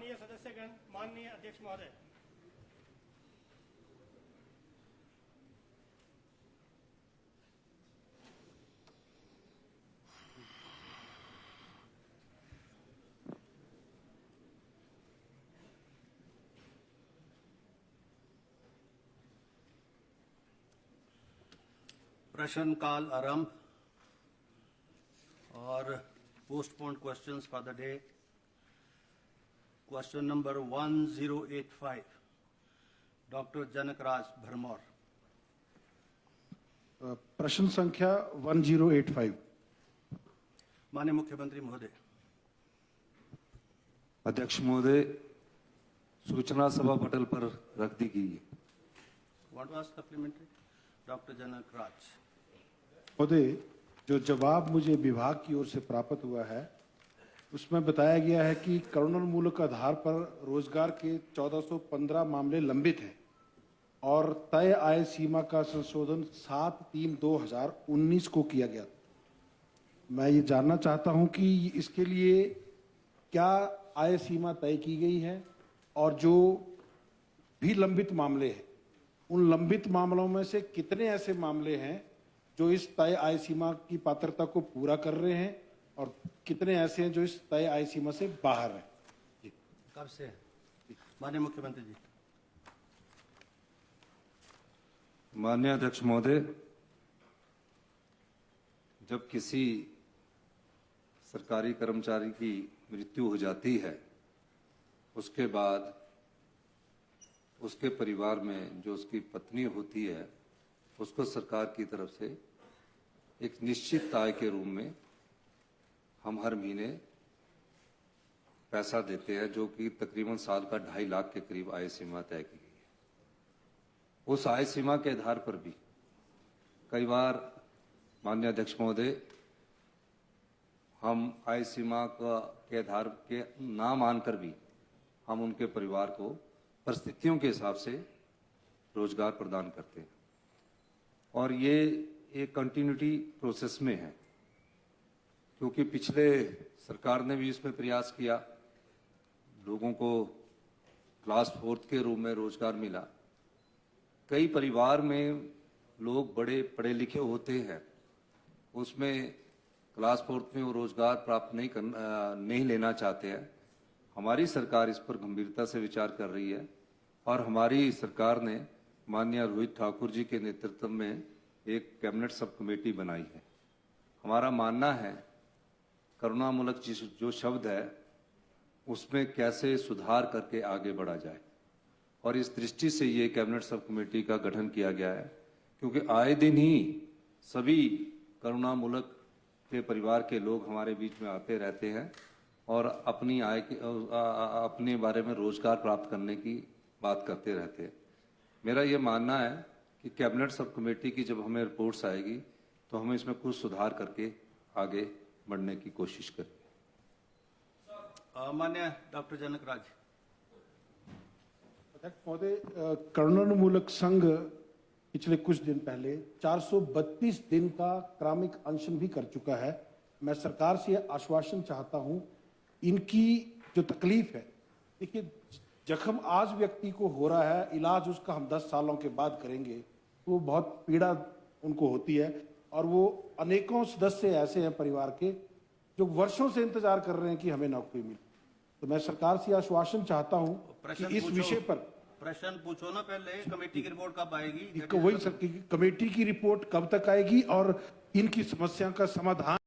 माननीय सदस्यगण, माननीय अध्यक्ष महोदय, प्रश्न काल आरंभ और postponed questions for the day. Question number 1085, Dr. Janak Raj Bharmor. प्रश्न संख्या 1085। माननीय मुख्यमंत्री महोदय। अध्यक्ष महोदय, सूचना सभा पटल पर रख दी गई है। What was supplementary? Dr. Janak Raj. महोदय, जो जवाब मुझे विभाग की ओर से प्राप्त हुआ है उसमें बताया गया है कि करुणामूलक आधार पर रोजगार के 1415 मामले लंबित हैं और तय आय सीमा का संशोधन 7/3/2019 को किया गया। मैं ये जानना चाहता हूं कि इसके लिए क्या आय सीमा तय की गई है और जो भी लंबित मामले हैं उन लंबित मामलों में से कितने ऐसे मामले हैं जो इस तय आय सीमा की पात्रता को पूरा कर रहे हैं और कितने ऐसे हैं जो इस तय आय सीमा से बाहर हैं। जी। कब से? माननीय मुख्यमंत्री जी। माननीय अध्यक्ष महोदय, जब किसी सरकारी कर्मचारी की मृत्यु हो जाती है उसके बाद उसके परिवार में जो उसकी पत्नी होती है उसको सरकार की तरफ से एक निश्चित आय के रूप में हम हर महीने पैसा देते हैं, जो कि तकरीबन साल का 2.5 लाख के करीब आय सीमा तय की गई है। उस आय सीमा के आधार पर भी कई बार माननीय अध्यक्ष महोदय हम आय सीमा के आधार के ना मानकर भी हम उनके परिवार को परिस्थितियों के हिसाब से रोजगार प्रदान करते हैं और ये एक कंटिन्यूटी प्रोसेस में है, क्योंकि पिछले सरकार ने भी इसमें प्रयास किया, लोगों को क्लास 4 के रूप में रोजगार मिला। कई परिवार में लोग बड़े पढ़े लिखे होते हैं, उसमें क्लास 4 में वो रोजगार प्राप्त नहीं लेना चाहते हैं। हमारी सरकार इस पर गंभीरता से विचार कर रही है और हमारी सरकार ने माननीय रोहित ठाकुर जी के नेतृत्व में एक कैबिनेट सब कमेटी बनाई है। हमारा मानना है करुणामूलक जो शब्द है उसमें कैसे सुधार करके आगे बढ़ा जाए और इस दृष्टि से ये कैबिनेट सब कमेटी का गठन किया गया है, क्योंकि आए दिन ही सभी करुणामूलक के परिवार के लोग हमारे बीच में आते रहते हैं और अपनी आय के अपने बारे में रोजगार प्राप्त करने की बात करते रहते हैं। मेरा ये मानना है कि कैबिनेट सब कमेटी की जब हमें रिपोर्ट्स आएगी तो हमें इसमें कुछ सुधार करके आगे बढ़ने की कोशिश करें। माननीय डॉक्टर जनक राज। अध्यक्ष महोदय, करुणामूलक संघ पिछले कुछ दिन पहले 432 दिन का क्रमिक अनशन भी कर चुका है। मैं सरकार से आश्वासन चाहता हूं, इनकी जो तकलीफ है, देखिए जख्म आज व्यक्ति को हो रहा है, इलाज उसका हम 10 सालों के बाद करेंगे, तो वो बहुत पीड़ा उनको होती है और वो अनेकों सदस्य ऐसे हैं परिवार के जो वर्षों से इंतजार कर रहे हैं कि हमें नौकरी मिले। तो मैं सरकार से आश्वासन चाहता हूं कि इस विषय पर प्रश्न पूछो ना, पहले कमेटी की रिपोर्ट कब आएगी? वही कमेटी की रिपोर्ट कब तक आएगी और इनकी समस्या का समाधान